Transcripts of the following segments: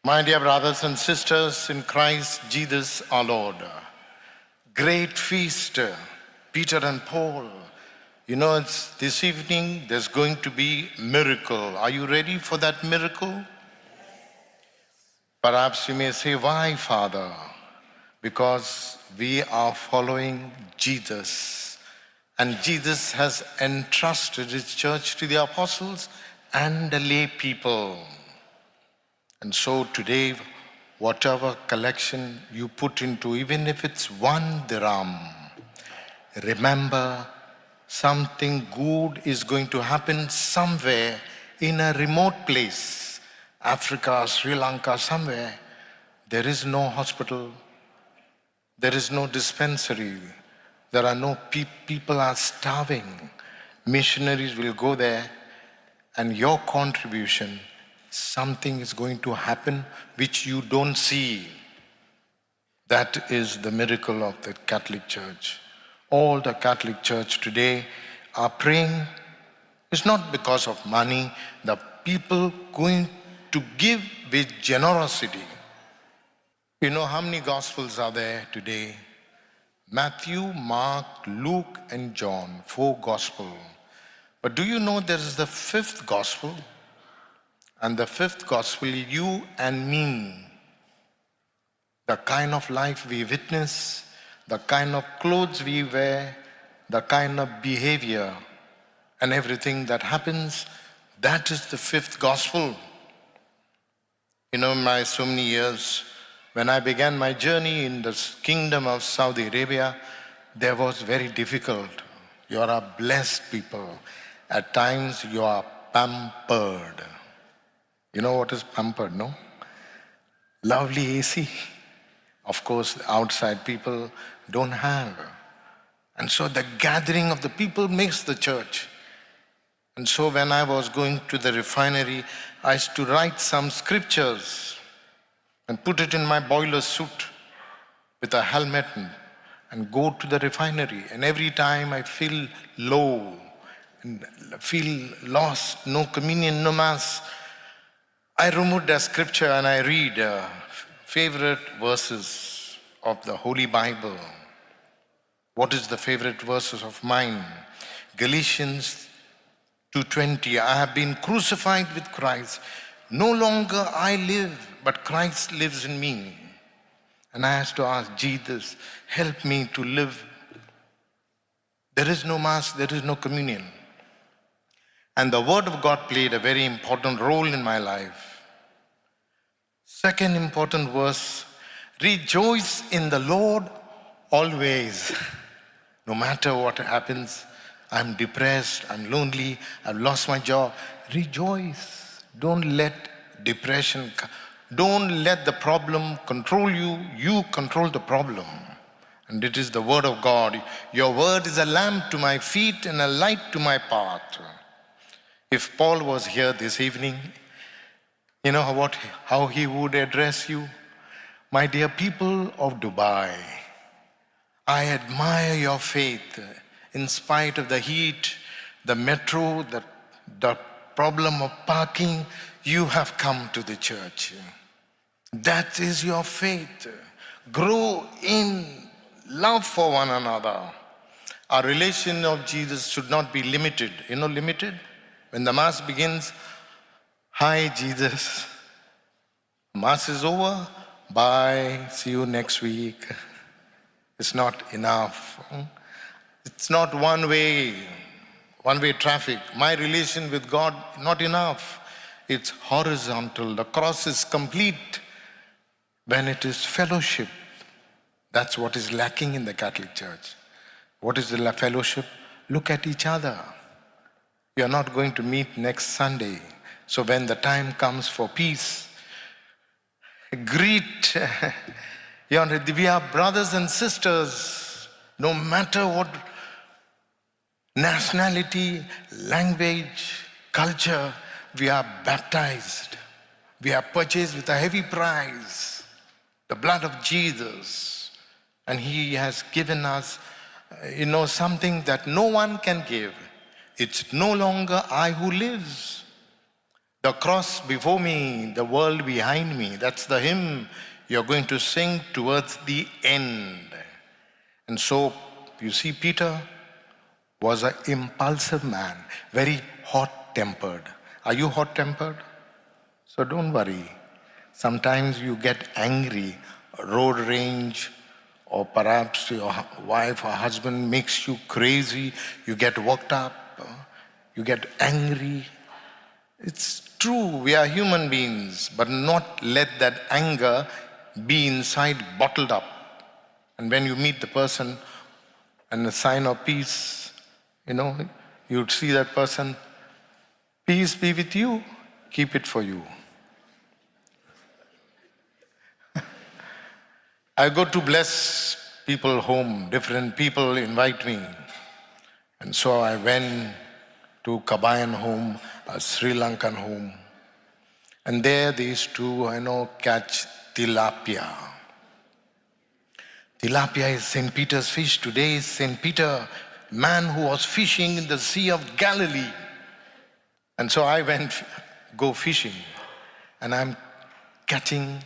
My dear brothers and sisters in Christ Jesus our Lord, great feast, Peter and Paul. You know, it's this evening there's going to be miracle. Are you ready for that miracle? Perhaps you may say, why, Father? Because we are following Jesus. And Jesus has entrusted his church to the apostles and the lay people. And so today, whatever collection you put into, even if it's 1 dirham, remember something good is going to happen somewhere in a remote place, Africa, Sri Lanka, somewhere. There is no hospital, there is no dispensary, there are no people are starving. Missionaries will go there, and your contribution, something is going to happen which you don't see. That is the miracle of the Catholic Church. All the Catholic Church today are praying. It's not because of money. The people going to give with generosity. You know how many Gospels are there today? Matthew, Mark, Luke, and John, 4 Gospels. But do you know there is the 5th Gospel? And the 5th Gospel, you and me. The kind of life we witness, the kind of clothes we wear, the kind of behavior and everything that happens, that is the 5th Gospel. You know, my so many years, when I began my journey in the kingdom of Saudi Arabia, there was very difficult. You are a blessed people. At times you are pampered. You know what is pampered, no? Lovely AC. Of course, outside people don't have. And so the gathering of the people makes the church. And so when I was going to the refinery, I used to write some scriptures and put it in my boiler suit with a helmet and go to the refinery. And every time I feel low and feel lost, no communion, no mass, I removed a scripture and I read favorite verses of the Holy Bible. What is the favorite verses of mine? Galatians 2:20. I have been crucified with Christ. No longer I live, but Christ lives in me. And I have to ask Jesus, help me to live. There is no mass, there is no communion. And the Word of God played a very important role in my life. Second important verse, rejoice in the Lord always. No matter what happens, I'm depressed, I'm lonely, I've lost my job. Rejoice. Don't let depression, don't let the problem control you. You control the problem. And it is the Word of God. Your Word is a lamp to my feet and a light to my path. If Paul was here this evening, you know how he would address you? My dear people of Dubai, I admire your faith. In spite of the heat, the metro, the problem of parking, you have come to the church. That is your faith. Grow in love for one another. Our relation of Jesus should not be limited. You know, limited? When the Mass begins, hi Jesus, Mass is over, bye, see you next week. It's not enough. It's not one-way traffic. My relation with God, not enough. It's horizontal. The cross is complete when it is fellowship. That's what is lacking in the Catholic Church. What is the fellowship? Look at each other. You're not going to meet next Sunday. So when the time comes for peace, greet. We are brothers and sisters, no matter what nationality, language, culture, we are baptized. We are purchased with a heavy price, the blood of Jesus. And he has given us, something that no one can give. It's no longer I who lives. The cross before me, the world behind me. That's the hymn you're going to sing towards the end. And so, you see, Peter was an impulsive man, very hot-tempered. Are you hot-tempered? So don't worry. Sometimes you get angry, road rage, or perhaps your wife or husband makes you crazy, you get worked up, you get angry. It's true, we are human beings, but not let that anger be inside, bottled up. And when you meet the person and a sign of peace, you'd see that person, peace be with you, keep it for you. I go to bless people home, different people invite me. And so I went to Kabayan home, a Sri Lankan home. And there they used to, catch tilapia. Tilapia is St. Peter's fish. Today is St. Peter, man who was fishing in the Sea of Galilee. And so I go fishing, and I'm catching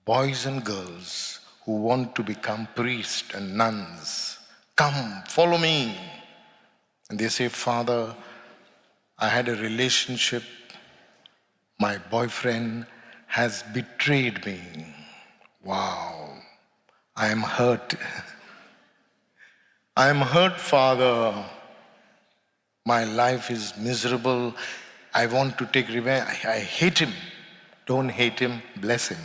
boys and girls who want to become priests and nuns. Come, follow me. And they say, Father, I had a relationship. My boyfriend has betrayed me. Wow, I am hurt. I am hurt, Father. My life is miserable. I want to take revenge. I hate him. Don't hate him, bless him.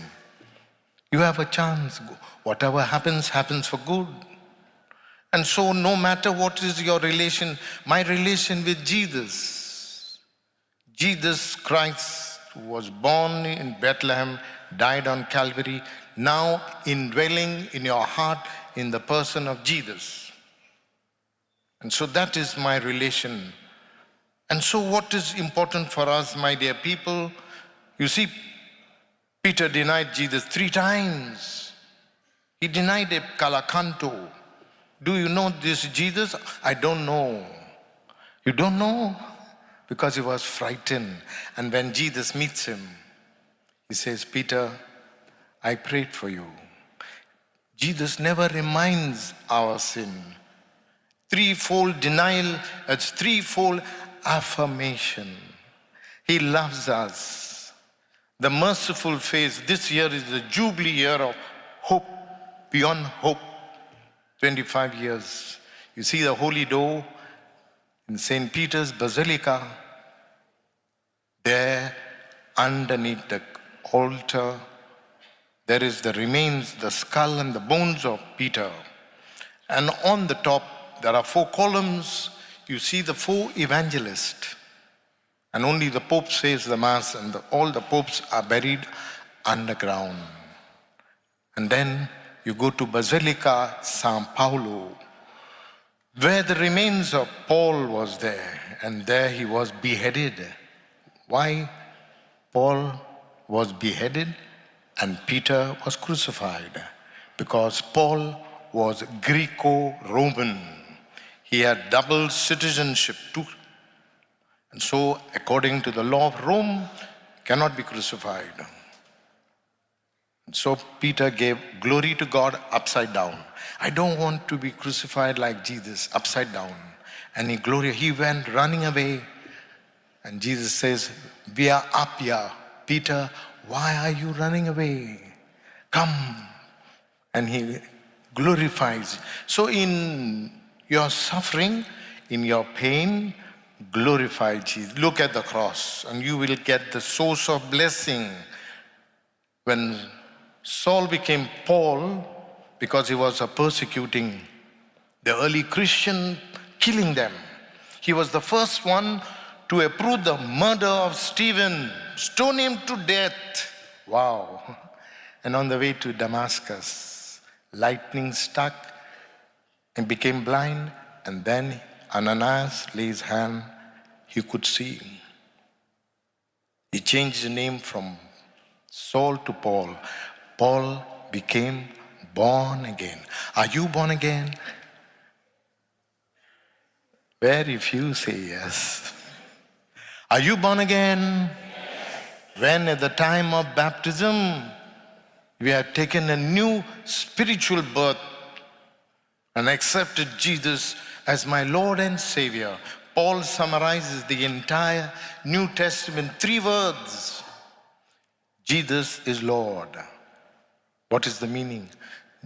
You have a chance. Whatever happens, happens for good. And so no matter what is your relation, my relation with Jesus Christ was born in Bethlehem, died on Calvary, now indwelling in your heart in the person of Jesus. And so that is my relation. And so what is important for us, my dear people? You see, Peter denied Jesus 3 times. He denied a Kalakanto. Do you know this Jesus? I don't know. You don't know? Because he was frightened. And when Jesus meets him, he says, Peter, I prayed for you. Jesus never reminds our sin. Threefold denial, it's threefold affirmation. He loves us. The merciful face, this year is the Jubilee year of hope, beyond hope. 25 years. You see the holy door in St. Peter's Basilica. There, underneath the altar, there is the remains, the skull and the bones of Peter. And on the top, there are 4 columns. You see the 4 evangelists. And only the Pope says the Mass, and all the popes are buried underground. And then you go to Basilica San Paolo, where the remains of Paul was there, and there he was beheaded. Why? Paul was beheaded and Peter was crucified, because Paul was Greco-Roman. He had double citizenship too. And so, according to the law of Rome, cannot be crucified. So Peter gave glory to God upside down. I don't want to be crucified like Jesus, upside down. And he went running away. And Jesus says, we are up here. Peter, why are you running away? Come. And he glorifies. So in your suffering, in your pain, glorify Jesus. Look at the cross and you will get the source of blessing. When Saul became Paul, because he was persecuting the early Christian, killing them. He was the first one to approve the murder of Stephen, stone him to death. Wow. And on the way to Damascus, lightning struck and became blind, and then Ananias laid his hand, he could see. He changed his name from Saul to Paul. Paul became born again. Are you born again? Very few say yes. Are you born again? When at the time of baptism, we have taken a new spiritual birth and accepted Jesus as my Lord and Savior. Paul summarizes the entire New Testament, 3 words. Jesus is Lord. What is the meaning?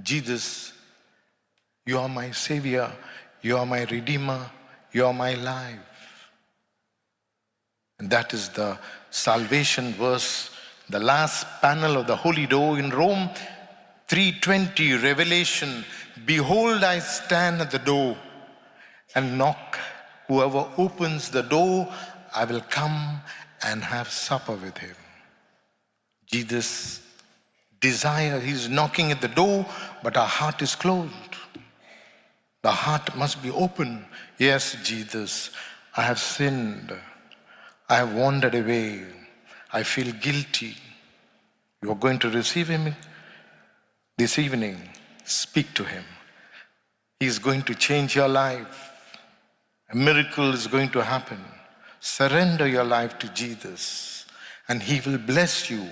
Jesus, you are my Savior, you are my Redeemer, you are my life. And that is the salvation verse, the last panel of the Holy Door in Rome 3:20, Revelation. Behold, I stand at the door and knock. Whoever opens the door, I will come and have supper with him. Jesus desire, he's knocking at the door, but our heart is closed. The heart must be open. Yes, Jesus, I have sinned. I have wandered away. I feel guilty. You are going to receive him this evening. Speak to him. He is going to change your life. A miracle is going to happen. Surrender your life to Jesus and he will bless you.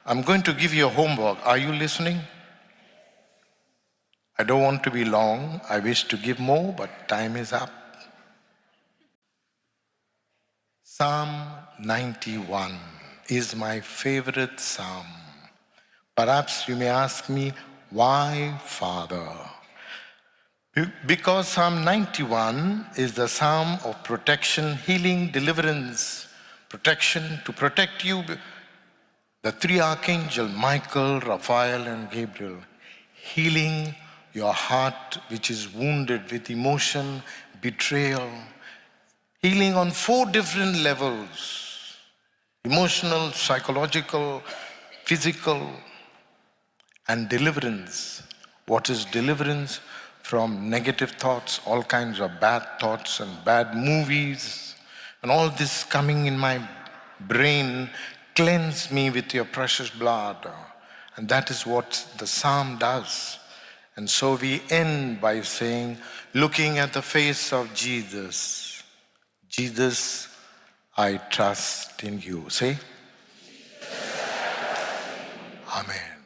I'm going to give you a homework. Are you listening? I don't want to be long. I wish to give more, but time is up. Psalm 91 is my favorite psalm. Perhaps you may ask me, why, Father? Because Psalm 91 is the psalm of protection, healing, deliverance, protection to protect you. The 3 archangels, Michael, Raphael, and Gabriel, healing your heart which is wounded with emotion, betrayal, healing on 4 different levels: emotional, psychological, physical, and deliverance. What is deliverance? From negative thoughts, all kinds of bad thoughts and bad movies, and all this coming in my brain. Cleanse me with your precious blood. And that is what the psalm does. And so we end by saying, looking at the face of Jesus, Jesus, I trust in you. Say, Amen.